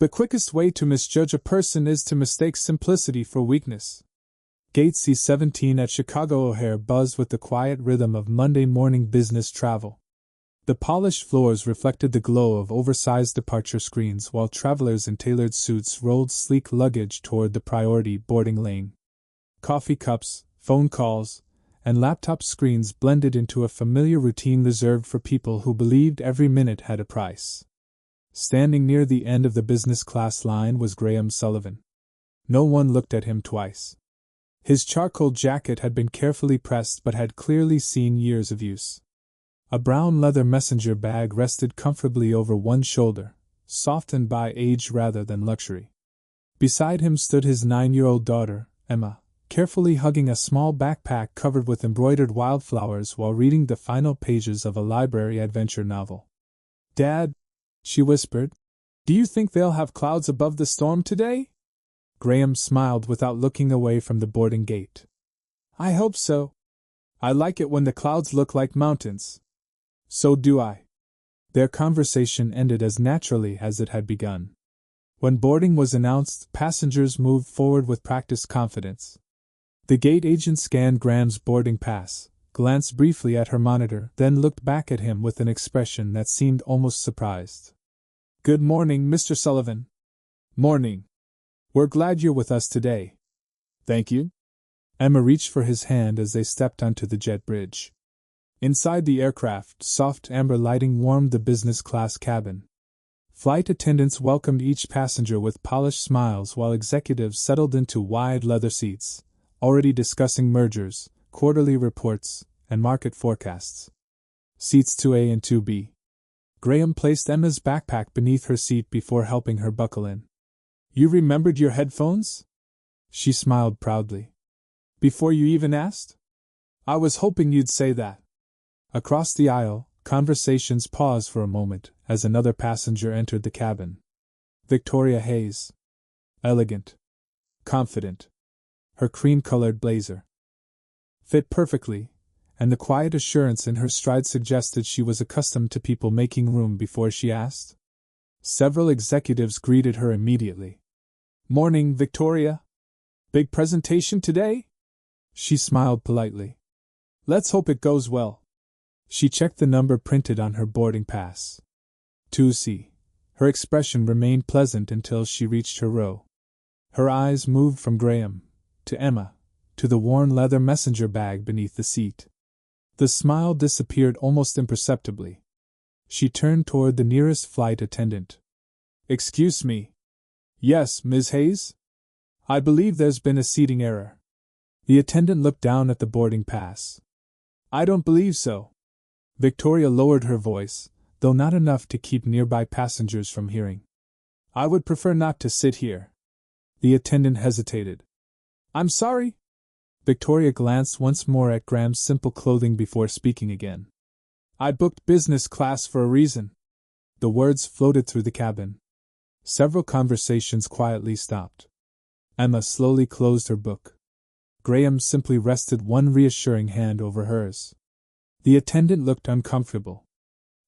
The quickest way to misjudge a person is to mistake simplicity for weakness. Gate C-17 at Chicago O'Hare buzzed with the quiet rhythm of Monday morning business travel. The polished floors reflected the glow of oversized departure screens while travelers in tailored suits rolled sleek luggage toward the priority boarding lane. Coffee cups, phone calls, and laptop screens blended into a familiar routine reserved for people who believed every minute had a price. Standing near the end of the business class line was Graham Sullivan. No one looked at him twice. His charcoal jacket had been carefully pressed but had clearly seen years of use. A brown leather messenger bag rested comfortably over one shoulder, softened by age rather than luxury. Beside him stood his 9-year-old daughter, Emma, carefully hugging a small backpack covered with embroidered wildflowers while reading the final pages of a library adventure novel. "Dad," she whispered, "do you think they'll have clouds above the storm today?" Graham smiled without looking away from the boarding gate. "I hope so. I like it when the clouds look like mountains." "So do I." Their conversation ended as naturally as it had begun. When boarding was announced, passengers moved forward with practiced confidence. The gate agent scanned Graham's boarding pass, glanced briefly at her monitor, then looked back at him with an expression that seemed almost surprised. "Good morning, Mr. Sullivan." "Morning. We're glad you're with us today." "Thank you." Emma reached for his hand as they stepped onto the jet bridge. Inside the aircraft, soft amber lighting warmed the business class cabin. Flight attendants welcomed each passenger with polished smiles while executives settled into wide leather seats, already discussing mergers, quarterly reports, and market forecasts. Seats 2A and 2B. Graham placed Emma's backpack beneath her seat before helping her buckle in. "You remembered your headphones?" She smiled proudly. "Before you even asked? I was hoping you'd say that." Across the aisle, conversations paused for a moment as another passenger entered the cabin. Victoria Hayes. Elegant. Confident. Her cream-colored blazer fit perfectly, and the quiet assurance in her stride suggested she was accustomed to people making room before she asked. Several executives greeted her immediately. "Morning, Victoria. Big presentation today?" She smiled politely. "Let's hope it goes well." She checked the number printed on her boarding pass. 2C. Her expression remained pleasant until she reached her row. Her eyes moved from Graham to Emma to the worn leather messenger bag beneath the seat. The smile disappeared almost imperceptibly. She turned toward the nearest flight attendant. "Excuse me." "Yes, Ms. Hayes? I believe there's been a seating error." The attendant looked down at the boarding pass. "I don't believe so." Victoria lowered her voice, though not enough to keep nearby passengers from hearing. "I would prefer not to sit here." The attendant hesitated. "I'm sorry." Victoria glanced once more at Graham's simple clothing before speaking again. "I booked business class for a reason." The words floated through the cabin. Several conversations quietly stopped. Emma slowly closed her book. Graham simply rested one reassuring hand over hers. The attendant looked uncomfortable.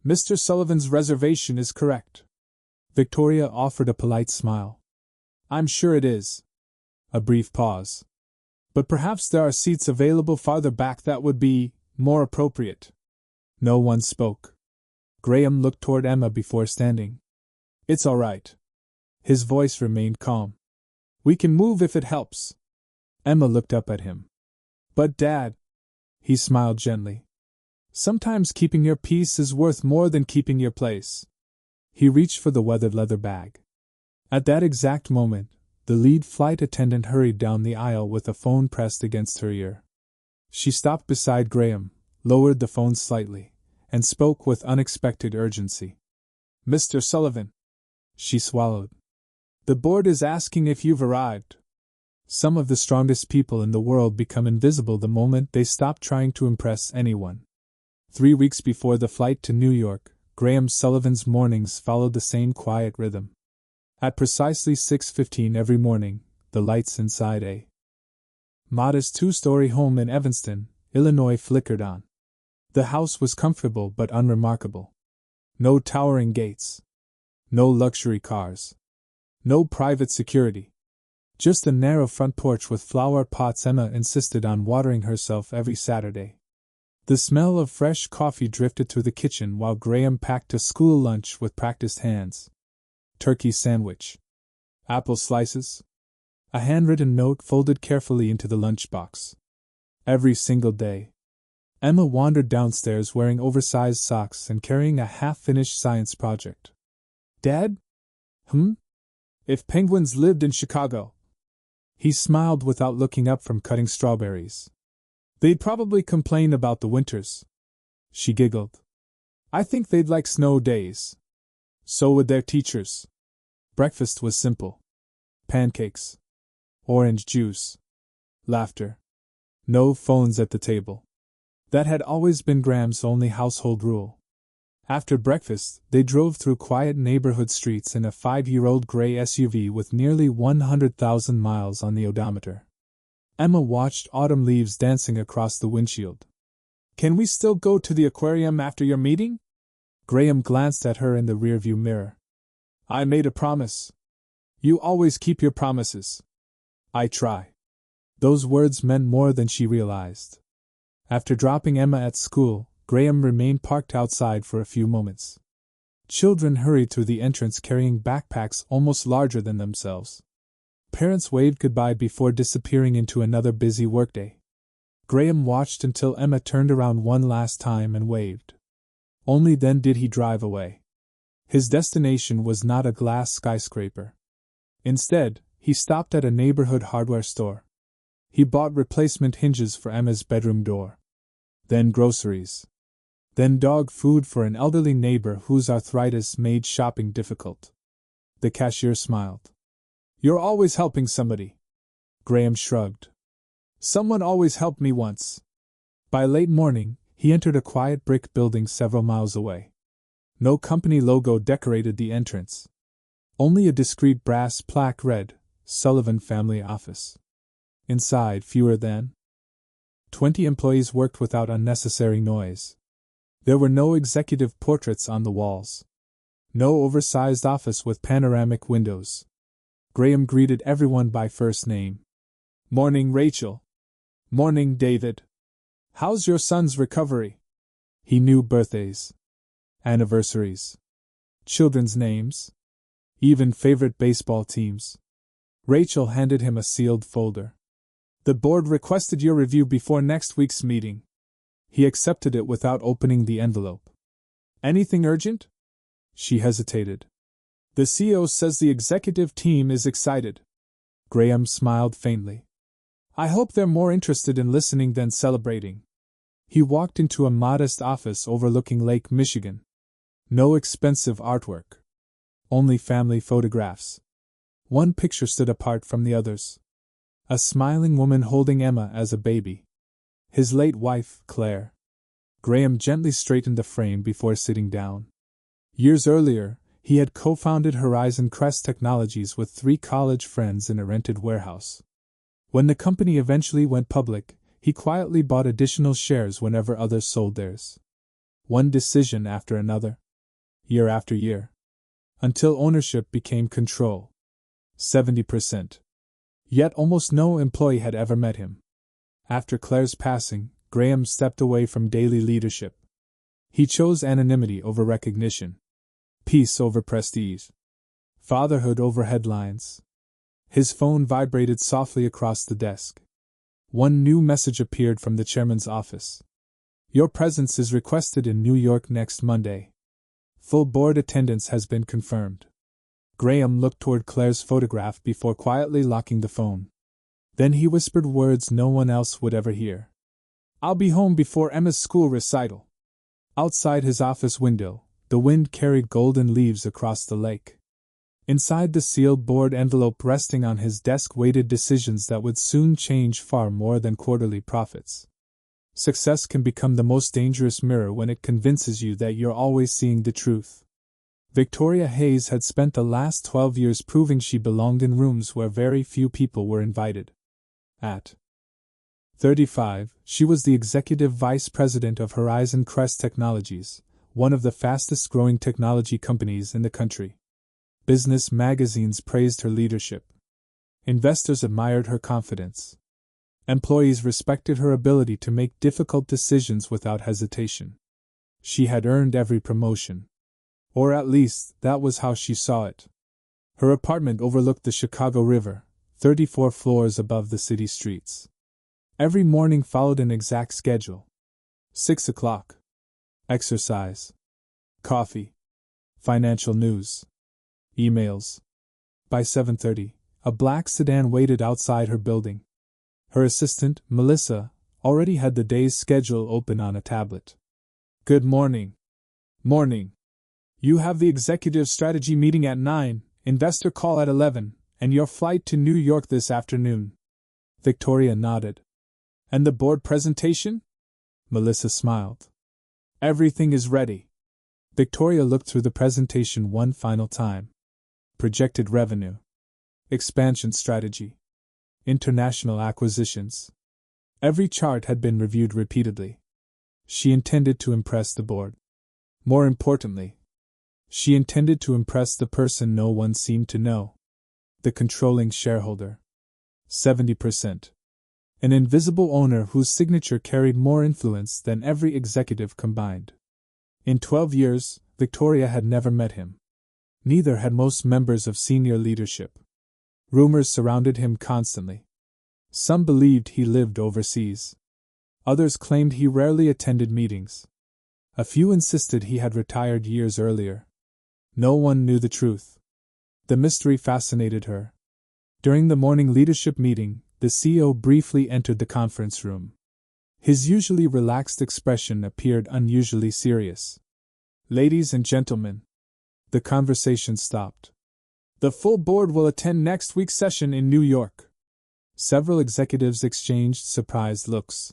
"Mr. Sullivan's reservation is correct." Victoria offered a polite smile. "I'm sure it is." A brief pause. "But perhaps there are seats available farther back that would be more appropriate." No one spoke. Graham looked toward Emma before standing. "It's all right." His voice remained calm. "We can move if it helps." Emma looked up at him. "But Dad," he smiled gently, "sometimes keeping your peace is worth more than keeping your place." He reached for the weathered leather bag. At that exact moment, the lead flight attendant hurried down the aisle with a phone pressed against her ear. She stopped beside Graham, lowered the phone slightly, and spoke with unexpected urgency. "Mr. Sullivan." She swallowed. "The board is asking if you've arrived." Some of the strongest people in the world become invisible the moment they stop trying to impress anyone. 3 weeks before the flight to New York, Graham Sullivan's mornings followed the same quiet rhythm. At precisely 6:15 every morning, the lights inside a modest 2-story home in Evanston, Illinois flickered on. The house was comfortable but unremarkable. No towering gates. No luxury cars. No private security. Just a narrow front porch with flower pots. Emma insisted on watering herself every Saturday. The smell of fresh coffee drifted through the kitchen while Graham packed a school lunch with practiced hands. Turkey sandwich. Apple slices. A handwritten note folded carefully into the lunchbox. Every single day. Emma wandered downstairs wearing oversized socks and carrying a half-finished science project. Dad? If penguins lived in Chicago. He smiled without looking up from cutting strawberries. They'd probably complain about the winters. She giggled. I think they'd like snow days. So would their teachers. Breakfast was simple. Pancakes. Orange juice. Laughter. No phones at the table. That had always been Graham's only household rule. After breakfast, they drove through quiet neighborhood streets in a 5-year-old gray SUV with nearly 100,000 miles on the odometer. Emma watched autumn leaves dancing across the windshield. Can we still go to the aquarium after your meeting? Graham glanced at her in the rearview mirror. I made a promise. You always keep your promises. I try. Those words meant more than she realized. After dropping Emma at school, Graham remained parked outside for a few moments. Children hurried through the entrance carrying backpacks almost larger than themselves. Parents waved goodbye before disappearing into another busy workday. Graham watched until Emma turned around one last time and waved. Only then did he drive away. His destination was not a glass skyscraper. Instead, he stopped at a neighborhood hardware store. He bought replacement hinges for Emma's bedroom door. Then groceries. Then dog food for an elderly neighbor whose arthritis made shopping difficult. The cashier smiled. You're always helping somebody. Graham shrugged. Someone always helped me once. By late morning, he entered a quiet brick building several miles away. No company logo decorated the entrance. Only a discreet brass plaque read, Sullivan Family Office. Inside, fewer than 20 employees worked without unnecessary noise. There were no executive portraits on the walls. No oversized office with panoramic windows. Graham greeted everyone by first name. Morning, Rachel. Morning, David. How's your son's recovery? He knew birthdays, anniversaries, children's names, even favorite baseball teams. Rachel handed him a sealed folder. The board requested your review before next week's meeting. He accepted it without opening the envelope. Anything urgent? She hesitated. The CEO says the executive team is excited. Graham smiled faintly. I hope they're more interested in listening than celebrating. He walked into a modest office overlooking Lake Michigan. No expensive artwork. Only family photographs. One picture stood apart from the others. A smiling woman holding Emma as a baby. His late wife, Claire. Graham gently straightened the frame before sitting down. Years earlier, he had co-founded Horizon Crest Technologies with 3 college friends in a rented warehouse. When the company eventually went public, he quietly bought additional shares whenever others sold theirs. One decision after another. Year after year. Until ownership became control. 70%. Yet almost no employee had ever met him. After Claire's passing, Graham stepped away from daily leadership. He chose anonymity over recognition. Peace over prestige. Fatherhood over headlines. His phone vibrated softly across the desk. One new message appeared from the chairman's office. Your presence is requested in New York next Monday. Full board attendance has been confirmed. Graham looked toward Claire's photograph before quietly locking the phone. Then he whispered words no one else would ever hear. I'll be home before Emma's school recital. Outside his office window, the wind carried golden leaves across the lake. Inside the sealed board envelope resting on his desk waited decisions that would soon change far more than quarterly profits. Success can become the most dangerous mirror when it convinces you that you're always seeing the truth. Victoria Hayes had spent the last 12 years proving she belonged in rooms where very few people were invited. At 35, she was the executive vice president of Horizon Crest Technologies, one of the fastest-growing technology companies in the country. Business magazines praised her leadership. Investors admired her confidence. Employees respected her ability to make difficult decisions without hesitation. She had earned every promotion. Or at least, that was how she saw it. Her apartment overlooked the Chicago River, 34 floors above the city streets. Every morning followed an exact schedule. 6 o'clock. Exercise. Coffee. Financial news. Emails. By 7:30, a black sedan waited outside her building. Her assistant, Melissa, already had the day's schedule open on a tablet. Good morning. Morning. You have the executive strategy meeting at 9, investor call at 11, and your flight to New York this afternoon. Victoria nodded. And the board presentation? Melissa smiled. Everything is ready. Victoria looked through the presentation one final time. Projected revenue. Expansion strategy. International acquisitions. Every chart had been reviewed repeatedly. She intended to impress the board. More importantly, she intended to impress the person no one seemed to know. The controlling shareholder. 70%. An invisible owner whose signature carried more influence than every executive combined. In 12 years, Victoria had never met him. Neither had most members of senior leadership. Rumors surrounded him constantly. Some believed he lived overseas. Others claimed he rarely attended meetings. A few insisted he had retired years earlier. No one knew the truth. The mystery fascinated her. During the morning leadership meeting, the CEO briefly entered the conference room. His usually relaxed expression appeared unusually serious. Ladies and gentlemen. The conversation stopped. The full board will attend next week's session in New York. Several executives exchanged surprised looks.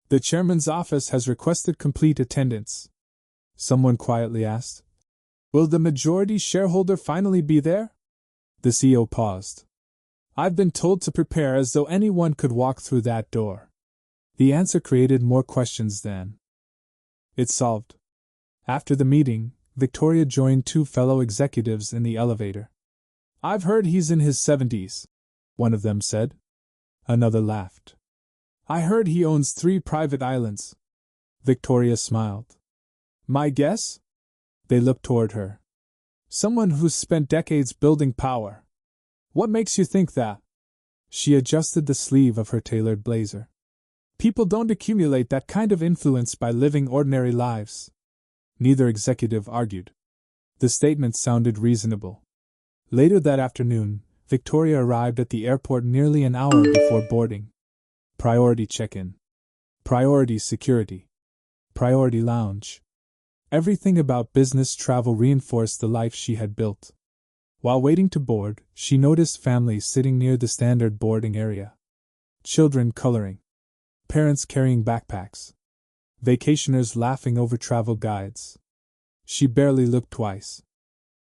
The chairman's office has requested complete attendance. Someone quietly asked. Will the majority shareholder finally be there? The CEO paused. I've been told to prepare as though anyone could walk through that door. The answer created more questions than it solved. After the meeting, Victoria joined two fellow executives in the elevator. I've heard he's in his 70s, one of them said. Another laughed. I heard he owns 3 private islands. Victoria smiled. My guess? They looked toward her. Someone who's spent decades building power. What makes you think that? She adjusted the sleeve of her tailored blazer. People don't accumulate that kind of influence by living ordinary lives. Neither executive argued. The statement sounded reasonable. Later that afternoon, Victoria arrived at the airport nearly an hour before boarding. Priority check-in. Priority security. Priority lounge. Everything about business travel reinforced the life she had built. While waiting to board, she noticed families sitting near the standard boarding area. Children coloring. Parents carrying backpacks. Vacationers laughing over travel guides. She barely looked twice.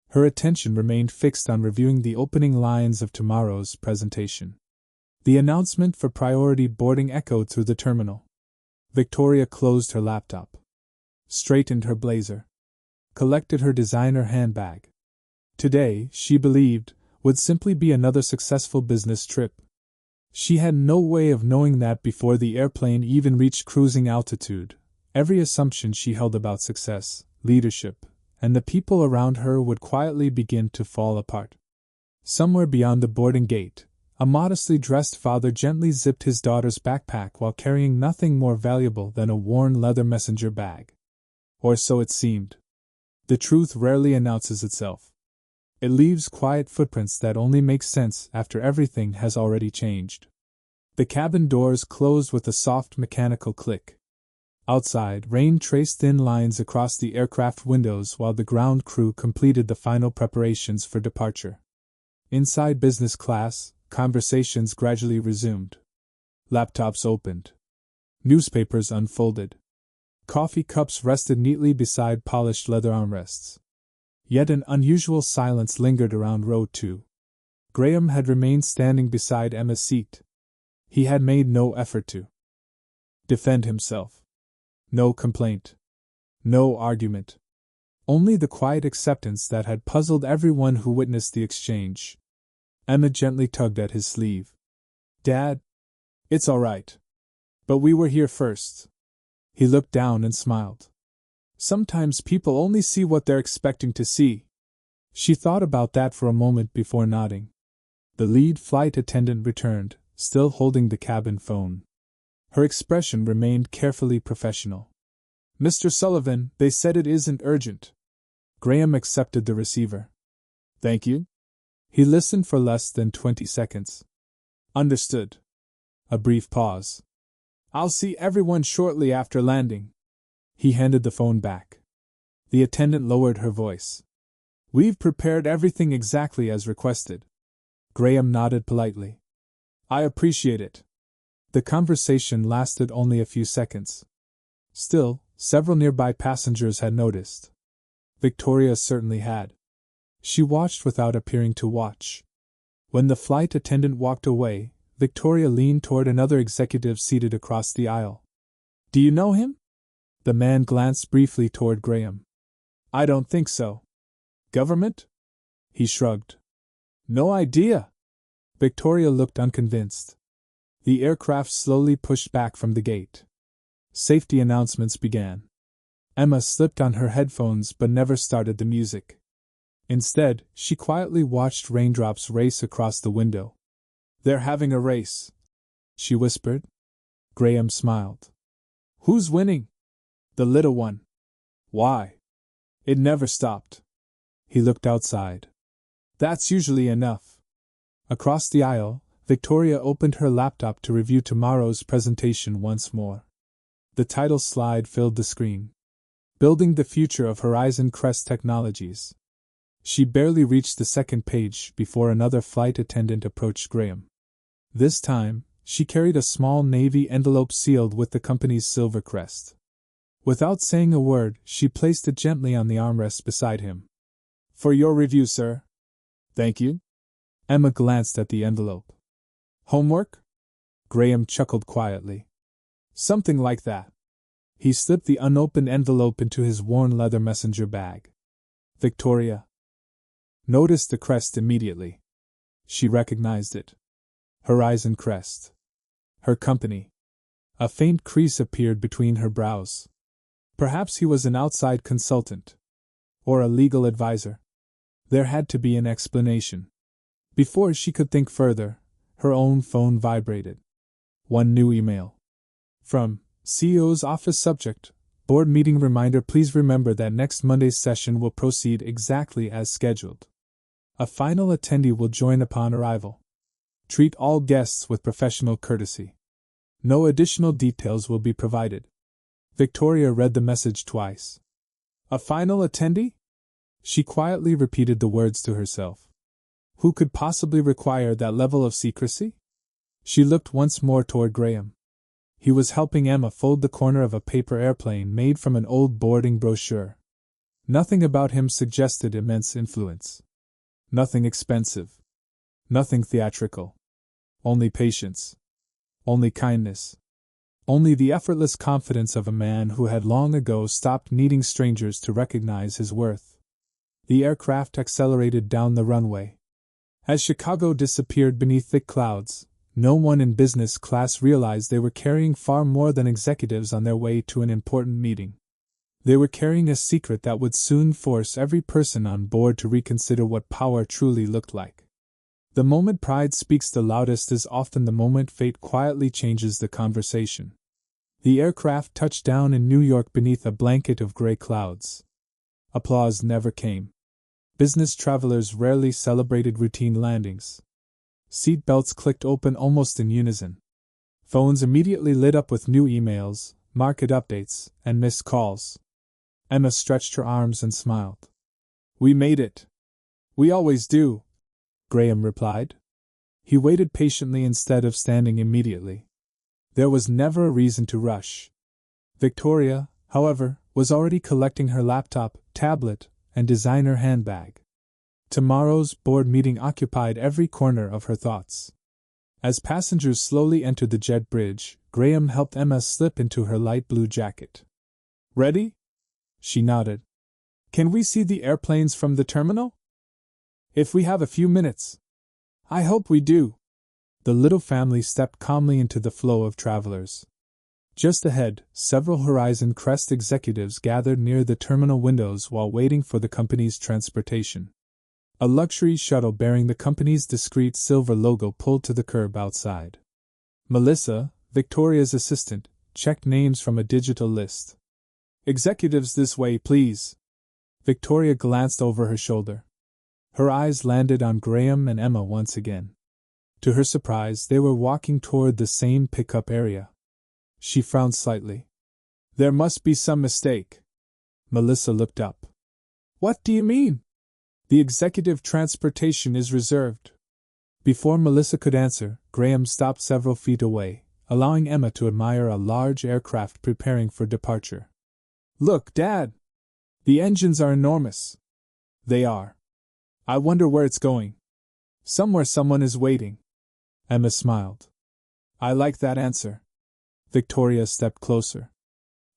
Her attention remained fixed on reviewing the opening lines of tomorrow's presentation. The announcement for priority boarding echoed through the terminal. Victoria closed her laptop. Straightened her blazer. Collected her designer handbag. Today, she believed, would simply be another successful business trip. She had no way of knowing that before the airplane even reached cruising altitude. Every assumption she held about success, leadership, and the people around her would quietly begin to fall apart. Somewhere beyond the boarding gate, a modestly dressed father gently zipped his daughter's backpack while carrying nothing more valuable than a worn leather messenger bag. Or so it seemed. The truth rarely announces itself. It leaves quiet footprints that only make sense after everything has already changed. The cabin doors closed with a soft mechanical click. Outside, rain traced thin lines across the aircraft windows while the ground crew completed the final preparations for departure. Inside business class, conversations gradually resumed. Laptops opened. Newspapers unfolded. Coffee cups rested neatly beside polished leather armrests. Yet an unusual silence lingered around row 2. Graham had remained standing beside Emma's seat. He had made no effort to defend himself. No complaint. No argument. only the quiet acceptance that had puzzled everyone who witnessed the exchange. Emma gently tugged at his sleeve. "Dad, it's all right. But we were here first." He looked down and smiled. "Sometimes people only see what they're expecting to see." She thought about that for a moment before nodding. The lead flight attendant returned, still holding the cabin phone. Her expression remained carefully professional. "Mr. Sullivan, they said it isn't urgent." Graham accepted the receiver. "Thank you." He listened for less than 20 seconds. "Understood." A brief pause. "I'll see everyone shortly after landing." He handed the phone back. The attendant lowered her voice. "We've prepared everything exactly as requested." Graham nodded politely. "I appreciate it." The conversation lasted only a few seconds. Still, several nearby passengers had noticed. Victoria certainly had. She watched without appearing to watch. When the flight attendant walked away, Victoria leaned toward another executive seated across the aisle. "Do you know him?" The man glanced briefly toward Graham. "I don't think so." "Government?" He shrugged. "No idea." Victoria looked unconvinced. The aircraft slowly pushed back from the gate. Safety announcements began. Emma slipped on her headphones but never started the music. Instead, she quietly watched raindrops race across the window. "They're having a race," she whispered. Graham smiled. "Who's winning?" "The little one." "Why?" "It never stopped." He looked outside. "That's usually enough." Across the aisle, Victoria opened her laptop to review tomorrow's presentation once more. The title slide filled the screen. "Building the Future of Horizon Crest Technologies." She barely reached the second page before another flight attendant approached Graham. This time, she carried a small navy envelope sealed with the company's silver crest. Without saying a word, she placed it gently on the armrest beside him. "For your review, sir." "Thank you." Emma glanced at the envelope. "Homework?" Graham chuckled quietly. "Something like that." He slipped the unopened envelope into his worn leather messenger bag. Victoria noticed the crest immediately. She recognized it. Horizon Crest. Her company. A faint crease appeared between her brows. Perhaps he was an outside consultant. Or a legal advisor. There had to be an explanation. Before she could think further, her own phone vibrated. One new email. From CEO's office. Subject: Board meeting reminder. Please remember that next Monday's session will proceed exactly as scheduled. A final attendee will join upon arrival. Treat all guests with professional courtesy. No additional details will be provided. Victoria read the message twice. A final attendee? She quietly repeated the words to herself. Who could possibly require that level of secrecy? She looked once more toward Graham. He was helping Emma fold the corner of a paper airplane made from an old boarding brochure. Nothing about him suggested immense influence. Nothing expensive. Nothing theatrical. Only patience. Only kindness. Only the effortless confidence of a man who had long ago stopped needing strangers to recognize his worth. The aircraft accelerated down the runway. As Chicago disappeared beneath thick clouds, no one in business class realized they were carrying far more than executives on their way to an important meeting. They were carrying a secret that would soon force every person on board to reconsider what power truly looked like. The moment pride speaks the loudest is often the moment fate quietly changes the conversation. The aircraft touched down in New York beneath a blanket of gray clouds. Applause never came. Business travelers rarely celebrated routine landings. Seat belts clicked open almost in unison. Phones immediately lit up with new emails, market updates, and missed calls. Emma stretched her arms and smiled. "We made it." "We always do," Graham replied. He waited patiently instead of standing immediately. There was never a reason to rush. Victoria, however, was already collecting her laptop, tablet, and designer handbag. Tomorrow's board meeting occupied every corner of her thoughts. As passengers slowly entered the jet bridge, Graham helped Emma slip into her light blue jacket. "Ready?" She nodded. Can we see the airplanes from the terminal? If we have a few minutes. I hope we do. The little family stepped calmly into the flow of travelers. Just ahead, several Horizon Crest executives gathered near the terminal windows while waiting for the company's transportation. A luxury shuttle bearing the company's discreet silver logo pulled to the curb outside. Melissa, Victoria's assistant, checked names from a digital list. Executives this way, please. Victoria glanced over her shoulder. Her eyes landed on Graham and Emma once again. To her surprise, they were walking toward the same pickup area. She frowned slightly. There must be some mistake. Melissa looked up. What do you mean? The executive transportation is reserved. Before Melissa could answer, Graham stopped several feet away, allowing Emma to admire a large aircraft preparing for departure. Look, Dad! The engines are enormous. They are. I wonder where it's going. Somewhere someone is waiting. Emma smiled. I like that answer. Victoria stepped closer.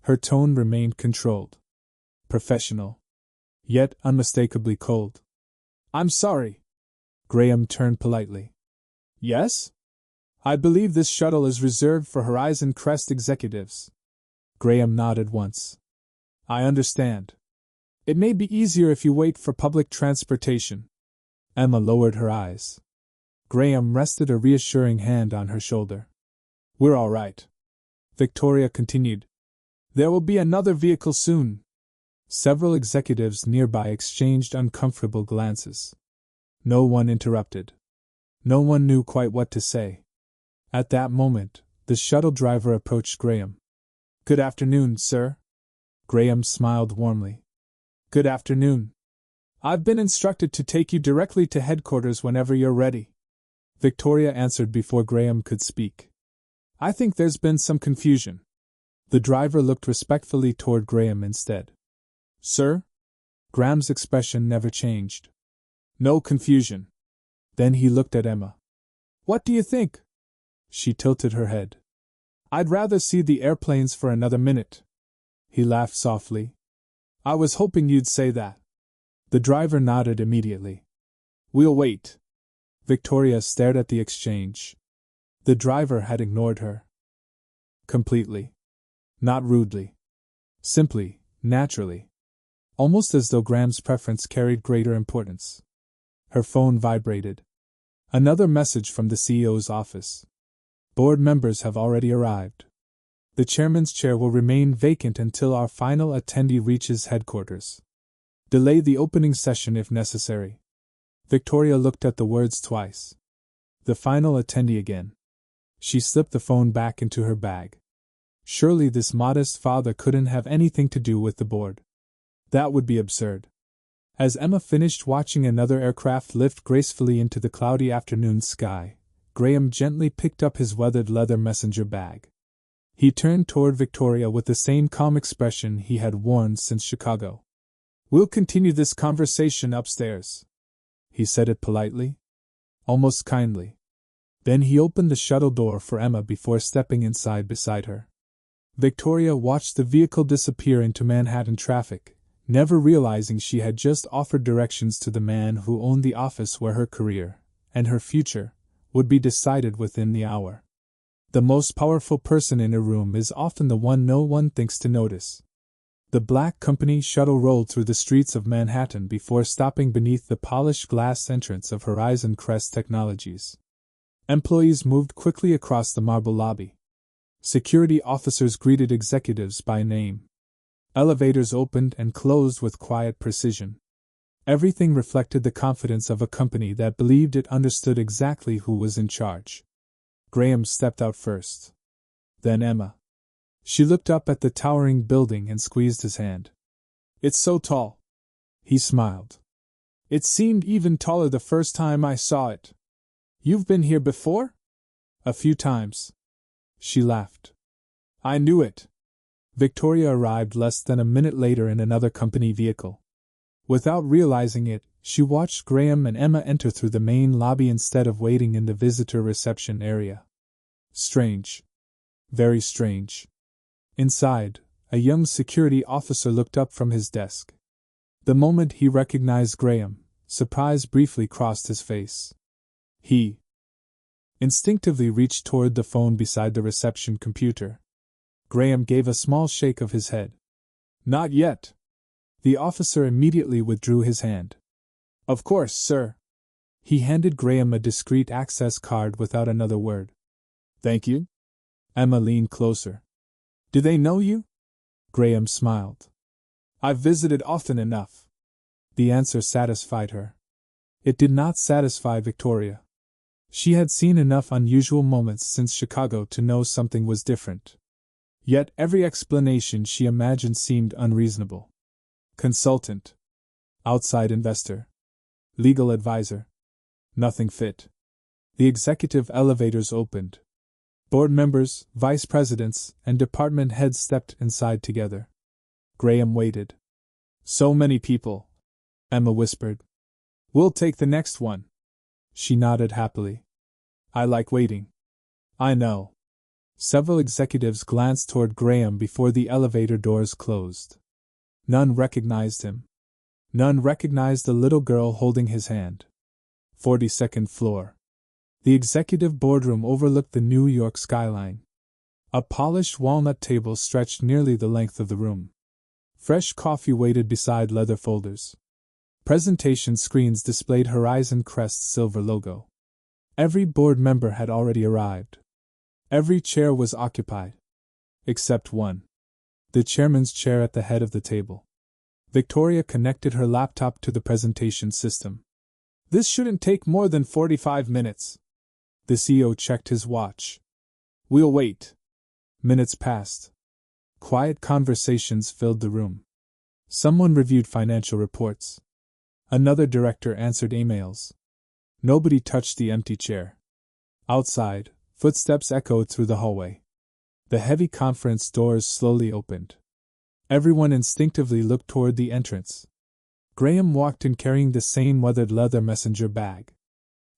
Her tone remained controlled. Professional. Yet unmistakably cold. I'm sorry. Graham turned politely. Yes? I believe this shuttle is reserved for Horizon Crest executives. Graham nodded once. I understand. It may be easier if you wait for public transportation. Emma lowered her eyes. Graham rested a reassuring hand on her shoulder. We're all right. Victoria continued. There will be another vehicle soon. Several executives nearby exchanged uncomfortable glances. No one interrupted. No one knew quite what to say. At that moment, the shuttle driver approached Graham. Good afternoon, sir. Graham smiled warmly. Good afternoon. I've been instructed to take you directly to headquarters whenever you're ready. Victoria answered before Graham could speak. I think there's been some confusion. The driver looked respectfully toward Graham instead. Sir? Graham's expression never changed. No confusion. Then he looked at Emma. What do you think? She tilted her head. I'd rather see the airplanes for another minute. He laughed softly. I was hoping you'd say that. The driver nodded immediately. We'll wait. Victoria stared at the exchange. The driver had ignored her. Completely. Not rudely. Simply, naturally. Almost as though Graham's preference carried greater importance. Her phone vibrated. Another message from the CEO's office. Board members have already arrived. The chairman's chair will remain vacant until our final attendee reaches headquarters. Delay the opening session if necessary. Victoria looked at the words twice. The final attendee again. She slipped the phone back into her bag. Surely this modest father couldn't have anything to do with the board. That would be absurd. As Emma finished watching another aircraft lift gracefully into the cloudy afternoon sky, Graham gently picked up his weathered leather messenger bag. He turned toward Victoria with the same calm expression he had worn since Chicago. We'll continue this conversation upstairs. He said it politely, almost kindly. Then he opened the shuttle door for Emma before stepping inside beside her. Victoria watched the vehicle disappear into Manhattan traffic, never realizing she had just offered directions to the man who owned the office where her career, and her future, would be decided within the hour. The most powerful person in a room is often the one no one thinks to notice. The black company shuttle rolled through the streets of Manhattan before stopping beneath the polished glass entrance of Horizon Crest Technologies. Employees moved quickly across the marble lobby. Security officers greeted executives by name. Elevators opened and closed with quiet precision. Everything reflected the confidence of a company that believed it understood exactly who was in charge. Graham stepped out first. Then Emma. She looked up at the towering building and squeezed his hand. It's so tall. He smiled. It seemed even taller the first time I saw it. You've been here before? A few times. She laughed. I knew it. Victoria arrived less than a minute later in another company vehicle. Without realizing it, she watched Graham and Emma enter through the main lobby instead of waiting in the visitor reception area. Strange. Very strange. Inside, a young security officer looked up from his desk. The moment he recognized Graham, surprise briefly crossed his face. He instinctively reached toward the phone beside the reception computer. Graham gave a small shake of his head. Not yet. The officer immediately withdrew his hand. Of course, sir. He handed Graham a discreet access card without another word. Thank you. Emma leaned closer. Do they know you? Graham smiled. I've visited often enough. The answer satisfied her. It did not satisfy Victoria. She had seen enough unusual moments since Chicago to know something was different. Yet every explanation she imagined seemed unreasonable. Consultant. Outside investor. Legal advisor. Nothing fit. The executive elevators opened. Board members, vice presidents, and department heads stepped inside together. Graham waited. So many people, Emma whispered. We'll take the next one. She nodded happily. I like waiting. I know. Several executives glanced toward Graham before the elevator doors closed. None recognized him. None recognized the little girl holding his hand. 42nd floor. The executive boardroom overlooked the New York skyline. A polished walnut table stretched nearly the length of the room. Fresh coffee waited beside leather folders. Presentation screens displayed Horizon Crest's silver logo. Every board member had already arrived. Every chair was occupied. Except one. The chairman's chair at the head of the table. Victoria connected her laptop to the presentation system. This shouldn't take more than 45 minutes. The CEO checked his watch. We'll wait. Minutes passed. Quiet conversations filled the room. Someone reviewed financial reports. Another director answered emails. Nobody touched the empty chair. Outside, footsteps echoed through the hallway. The heavy conference doors slowly opened. Everyone instinctively looked toward the entrance. Graham walked in carrying the same weathered leather messenger bag.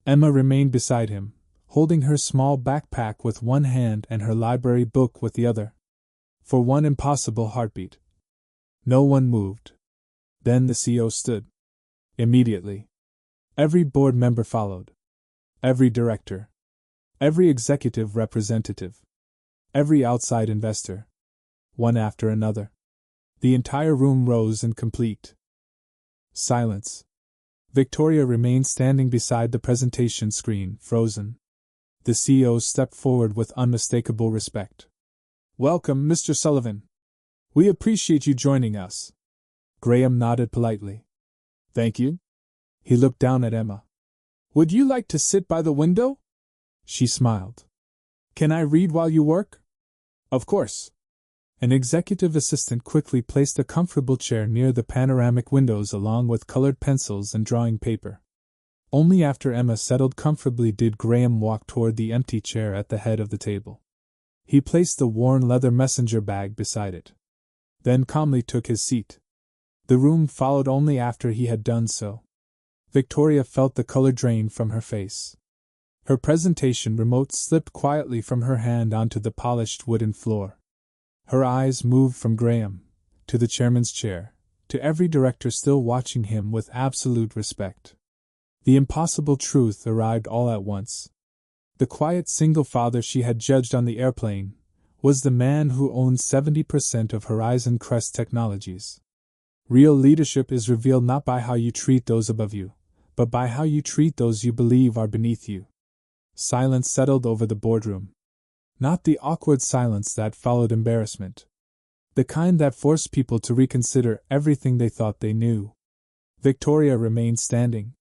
Emma remained beside him, holding her small backpack with one hand and her library book with the other. For one impossible heartbeat. No one moved. Then the CEO stood. Immediately. Every board member followed. Every director. Every executive representative. Every outside investor. One after another. The entire room rose in complete silence. Victoria remained standing beside the presentation screen, frozen. The CEO stepped forward with unmistakable respect. Welcome, Mr. Sullivan. We appreciate you joining us. Graham nodded politely. Thank you. He looked down at Emma. Would you like to sit by the window? She smiled. Can I read while you work? Of course. An executive assistant quickly placed a comfortable chair near the panoramic windows along with colored pencils and drawing paper. Only after Emma settled comfortably did Graham walk toward the empty chair at the head of the table. He placed the worn leather messenger bag beside it. Then calmly took his seat. The room followed only after he had done so. Victoria felt the color drain from her face. Her presentation remote slipped quietly from her hand onto the polished wooden floor. Her eyes moved from Graham, to the chairman's chair, to every director still watching him with absolute respect. The impossible truth arrived all at once. The quiet single father she had judged on the airplane was the man who owned 70% of Horizon Crest Technologies. Real leadership is revealed not by how you treat those above you, but by how you treat those you believe are beneath you. Silence settled over the boardroom. Not the awkward silence that followed embarrassment. The kind that forced people to reconsider everything they thought they knew. Victoria remained standing.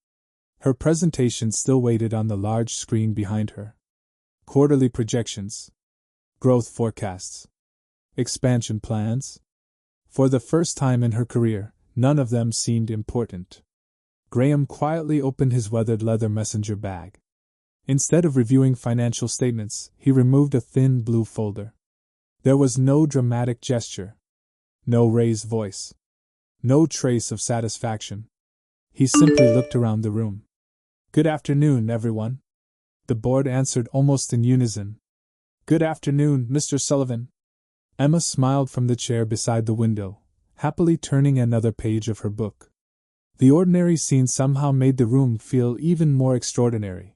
Her presentation still waited on the large screen behind her. Quarterly projections. Growth forecasts. Expansion plans. For the first time in her career, none of them seemed important. Graham quietly opened his weathered leather messenger bag. Instead of reviewing financial statements, he removed a thin blue folder. There was no dramatic gesture. No raised voice. No trace of satisfaction. He simply looked around the room. Good afternoon, everyone. The board answered almost in unison. Good afternoon, Mr. Sullivan. Emma smiled from the chair beside the window, happily turning another page of her book. The ordinary scene somehow made the room feel even more extraordinary.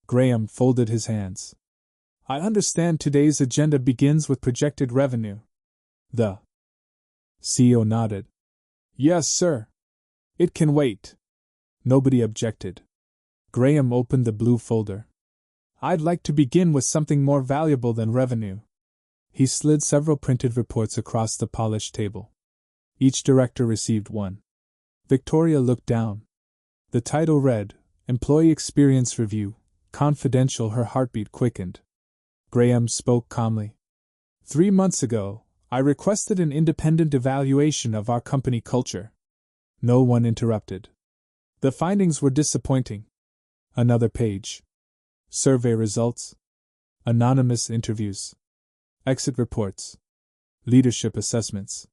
Graham folded his hands. I understand today's agenda begins with projected revenue. The CEO nodded. Yes, sir. It can wait. Nobody objected. Graham opened the blue folder. I'd like to begin with something more valuable than revenue. He slid several printed reports across the polished table. Each director received one. Victoria looked down. The title read, Employee Experience Review, Confidential. Her heartbeat quickened. Graham spoke calmly. 3 months ago, I requested an independent evaluation of our company culture. No one interrupted. The findings were disappointing. Another page. Survey results. Anonymous interviews. Exit reports. Leadership assessments.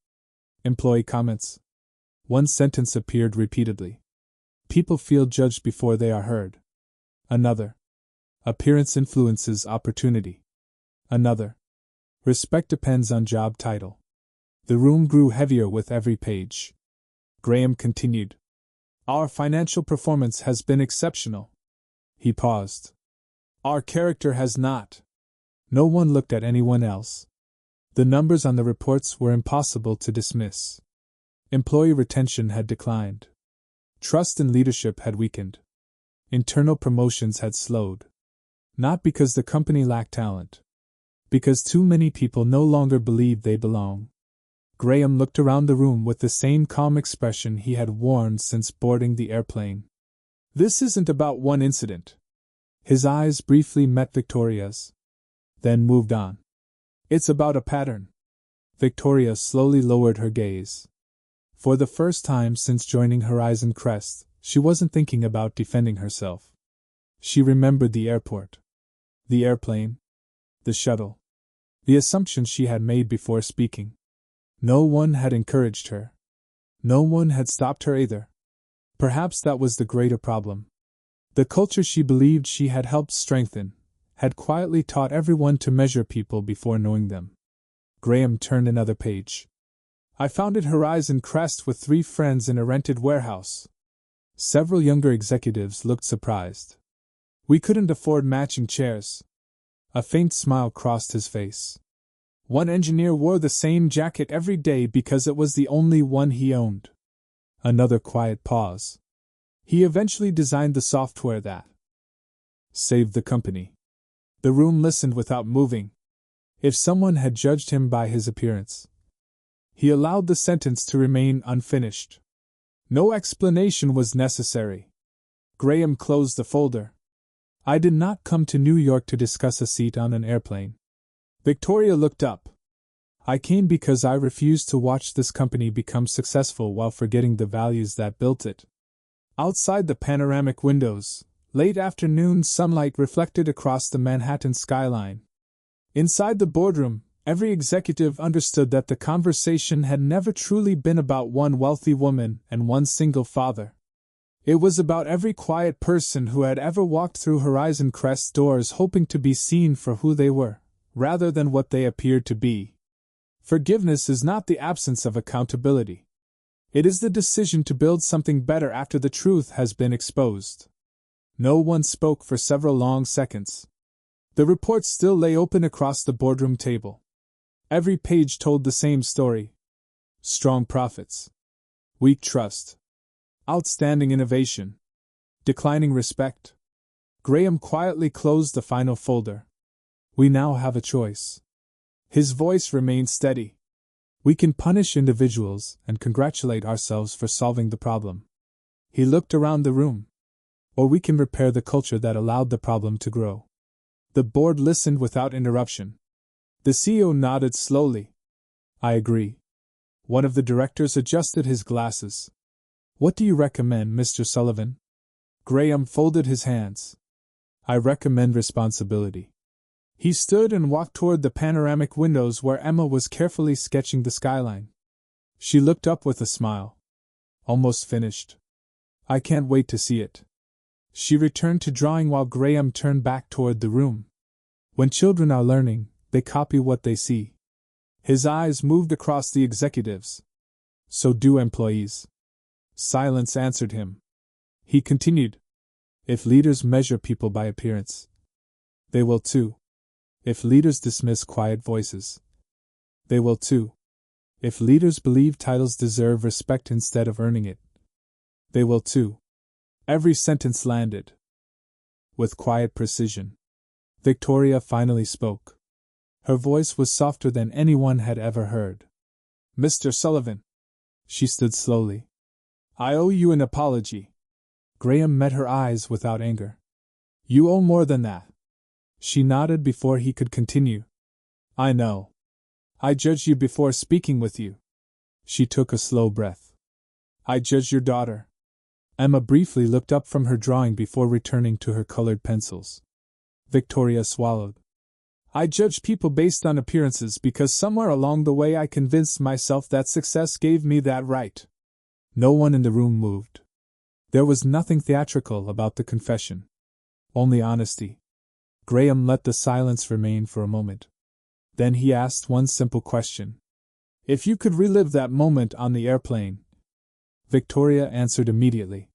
Employee comments. One sentence appeared repeatedly. People feel judged before they are heard. Another. Appearance influences opportunity. Another. Respect depends on job title. The room grew heavier with every page. Graham continued. Our financial performance has been exceptional. He paused. Our character has not. No one looked at anyone else. The numbers on the reports were impossible to dismiss. Employee retention had declined. Trust in leadership had weakened. Internal promotions had slowed. Not because the company lacked talent. Because too many people no longer believed they belong. Graham looked around the room with the same calm expression he had worn since boarding the airplane. This isn't about one incident. His eyes briefly met Victoria's, then moved on. It's about a pattern. Victoria slowly lowered her gaze. For the first time since joining Horizon Crest, she wasn't thinking about defending herself. She remembered the airport. The airplane. The shuttle. The assumptions she had made before speaking. No one had encouraged her. No one had stopped her either. Perhaps that was the greater problem. The culture she believed she had helped strengthen had quietly taught everyone to measure people before knowing them. Graham turned another page. I founded Horizon Crest with 3 friends in a rented warehouse. Several younger executives looked surprised. We couldn't afford matching chairs. A faint smile crossed his face. One engineer wore the same jacket every day because it was the only one he owned. Another quiet pause. He eventually designed the software that saved the company. The room listened without moving. If someone had judged him by his appearance, he allowed the sentence to remain unfinished. No explanation was necessary. Graham closed the folder. I did not come to New York to discuss a seat on an airplane. Victoria looked up. I came because I refused to watch this company become successful while forgetting the values that built it. Outside the panoramic windows, late afternoon sunlight reflected across the Manhattan skyline. Inside the boardroom, every executive understood that the conversation had never truly been about one wealthy woman and one single father. It was about every quiet person who had ever walked through Horizon Crest's doors hoping to be seen for who they were, rather than what they appeared to be. Forgiveness is not the absence of accountability. It is the decision to build something better after the truth has been exposed. No one spoke for several long seconds. The reports still lay open across the boardroom table. Every page told the same story. Strong profits. Weak trust. Outstanding innovation. Declining respect. Graham quietly closed the final folder. We now have a choice. His voice remained steady. We can punish individuals and congratulate ourselves for solving the problem. He looked around the room. Or we can repair the culture that allowed the problem to grow. The board listened without interruption. The CEO nodded slowly. I agree. One of the directors adjusted his glasses. What do you recommend, Mr. Sullivan? Graham folded his hands. I recommend responsibility. He stood and walked toward the panoramic windows where Emma was carefully sketching the skyline. She looked up with a smile. Almost finished. I can't wait to see it. She returned to drawing while Graham turned back toward the room. When children are learning, they copy what they see. His eyes moved across the executives. So do employees. Silence answered him. He continued. If leaders measure people by appearance, they will too. If leaders dismiss quiet voices, they will too. If leaders believe titles deserve respect instead of earning it, they will too. Every sentence landed. With quiet precision, Victoria finally spoke. Her voice was softer than anyone had ever heard. Mr. Sullivan. She stood slowly. I owe you an apology. Graham met her eyes without anger. You owe more than that. She nodded before he could continue. I know. I judged you before speaking with you. She took a slow breath. I judged your daughter. Emma briefly looked up from her drawing before returning to her colored pencils. Victoria swallowed. I judged people based on appearances because somewhere along the way I convinced myself that success gave me that right. No one in the room moved. There was nothing theatrical about the confession. Only honesty. Graham let the silence remain for a moment. Then he asked one simple question. If you could relive that moment on the airplane? Victoria answered immediately.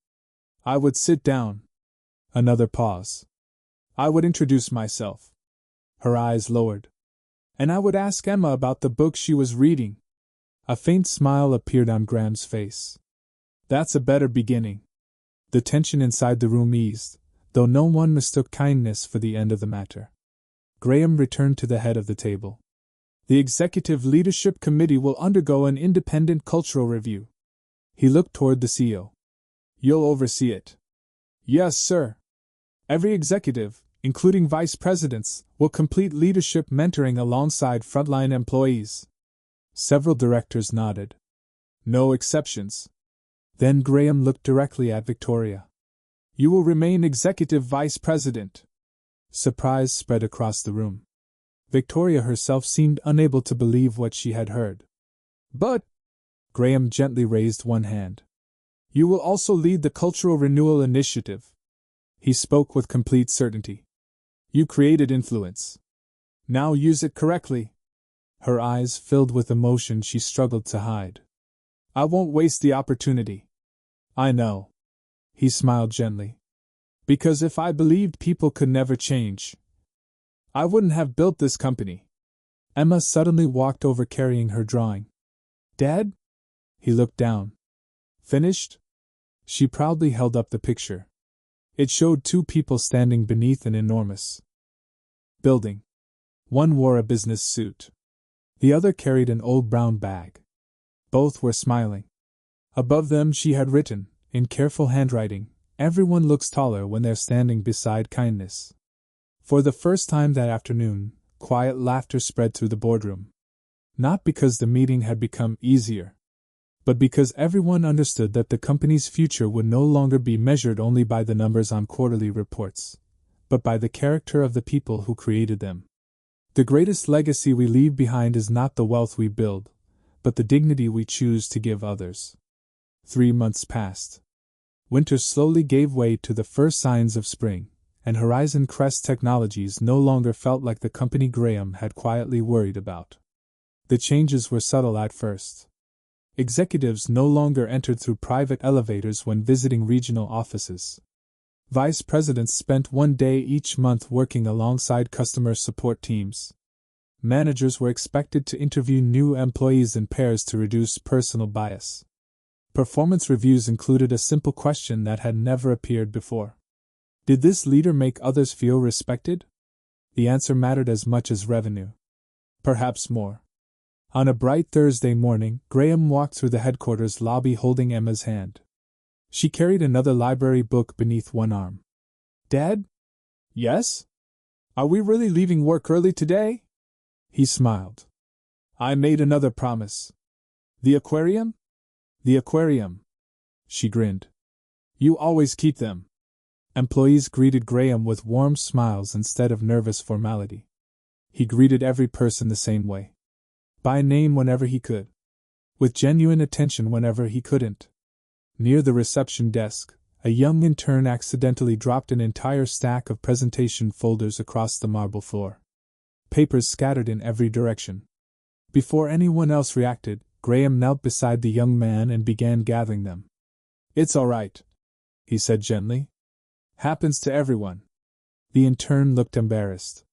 I would sit down. Another pause. I would introduce myself. Her eyes lowered. And I would ask Emma about the book she was reading. A faint smile appeared on Graham's face. That's a better beginning. The tension inside the room eased, though no one mistook kindness for the end of the matter. Graham returned to the head of the table. The Executive Leadership Committee will undergo an independent cultural review. He looked toward the CEO. You'll oversee it. Yes, sir. Every executive, including vice presidents, will complete leadership mentoring alongside frontline employees. Several directors nodded. No exceptions. Then Graham looked directly at Victoria. You will remain executive vice president. Surprise spread across the room. Victoria herself seemed unable to believe what she had heard. But, Graham gently raised one hand. You will also lead the Cultural Renewal Initiative. He spoke with complete certainty. You created influence. Now use it correctly. Her eyes filled with emotion she struggled to hide. I won't waste the opportunity. I know. He smiled gently. Because if I believed people could never change, I wouldn't have built this company. Emma suddenly walked over carrying her drawing. Dad? He looked down. Finished? She proudly held up the picture. It showed two people standing beneath an enormous building. One wore a business suit. The other carried an old brown bag. Both were smiling. Above them she had written, in careful handwriting, everyone looks taller when they're standing beside kindness. For the first time that afternoon, quiet laughter spread through the boardroom. Not because the meeting had become easier, but because everyone understood that the company's future would no longer be measured only by the numbers on quarterly reports, but by the character of the people who created them. The greatest legacy we leave behind is not the wealth we build, but the dignity we choose to give others. 3 months passed. Winter slowly gave way to the first signs of spring, and Horizon Crest Technologies no longer felt like the company Graham had quietly worried about. The changes were subtle at first. Executives no longer entered through private elevators when visiting regional offices. Vice presidents spent one day each month working alongside customer support teams. Managers were expected to interview new employees in pairs to reduce personal bias. Performance reviews included a simple question that had never appeared before. Did this leader make others feel respected? The answer mattered as much as revenue. Perhaps more. On a bright Thursday morning, Graham walked through the headquarters lobby holding Emma's hand. She carried another library book beneath one arm. Dad? Yes? Are we really leaving work early today? He smiled. I made another promise. The aquarium? The aquarium. She grinned. You always keep them. Employees greeted Graham with warm smiles instead of nervous formality. He greeted every person the same way. By name whenever he could. With genuine attention whenever he couldn't. Near the reception desk, a young intern accidentally dropped an entire stack of presentation folders across the marble floor. Papers scattered in every direction. Before anyone else reacted, Graham knelt beside the young man and began gathering them. It's all right, he said gently. Happens to everyone. The intern looked embarrassed.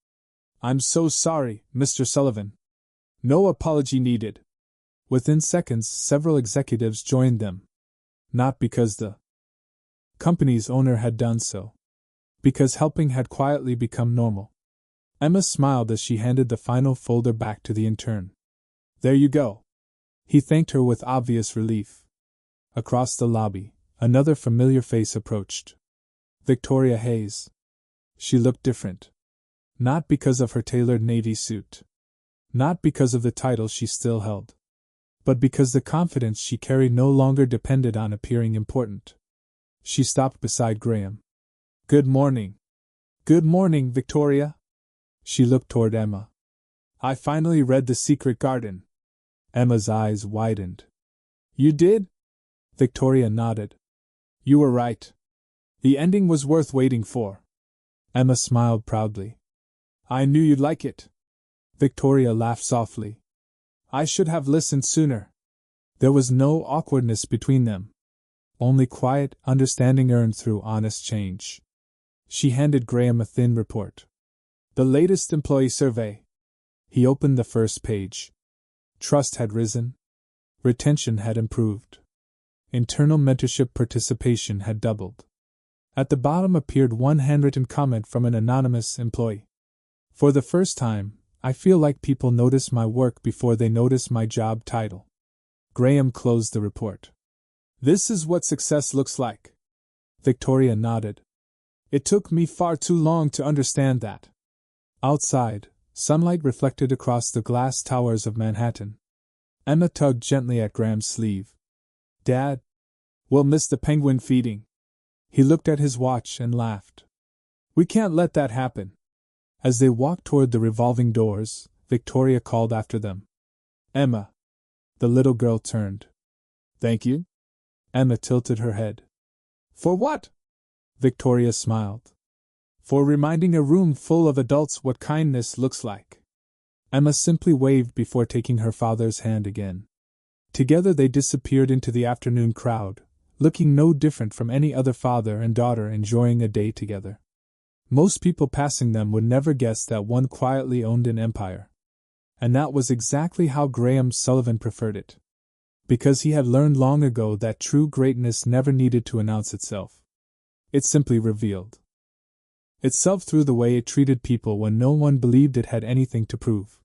I'm so sorry, Mr. Sullivan. No apology needed. Within seconds, several executives joined them. Not because the company's owner had done so. Because helping had quietly become normal. Emma smiled as she handed the final folder back to the intern. There you go. He thanked her with obvious relief. Across the lobby, another familiar face approached. Victoria Hayes. She looked different. Not because of her tailored navy suit. Not because of the title she still held. But because the confidence she carried no longer depended on appearing important. She stopped beside Graham. Good morning. Good morning, Victoria. She looked toward Emma. I finally read The Secret Garden. Emma's eyes widened. You did? Victoria nodded. You were right. The ending was worth waiting for. Emma smiled proudly. I knew you'd like it. Victoria laughed softly. I should have listened sooner. There was no awkwardness between them. Only quiet understanding earned through honest change. She handed Graham a thin report. The latest employee survey. He opened the first page. Trust had risen. Retention had improved. Internal mentorship participation had doubled. At the bottom appeared one handwritten comment from an anonymous employee. For the first time, I feel like people notice my work before they notice my job title. Graham closed the report. This is what success looks like. Victoria nodded. It took me far too long to understand that. Outside, sunlight reflected across the glass towers of Manhattan. Emma tugged gently at Graham's sleeve. Dad, we'll miss the penguin feeding. He looked at his watch and laughed. We can't let that happen. As they walked toward the revolving doors, Victoria called after them. Emma. The little girl turned. Thank you? Emma tilted her head. For what? Victoria smiled. For reminding a room full of adults what kindness looks like. Emma simply waved before taking her father's hand again. Together they disappeared into the afternoon crowd, looking no different from any other father and daughter enjoying a day together. Most people passing them would never guess that one quietly owned an empire. And that was exactly how Graham Sullivan preferred it. Because he had learned long ago that true greatness never needed to announce itself. It simply revealed itself through the way it treated people when no one believed it had anything to prove.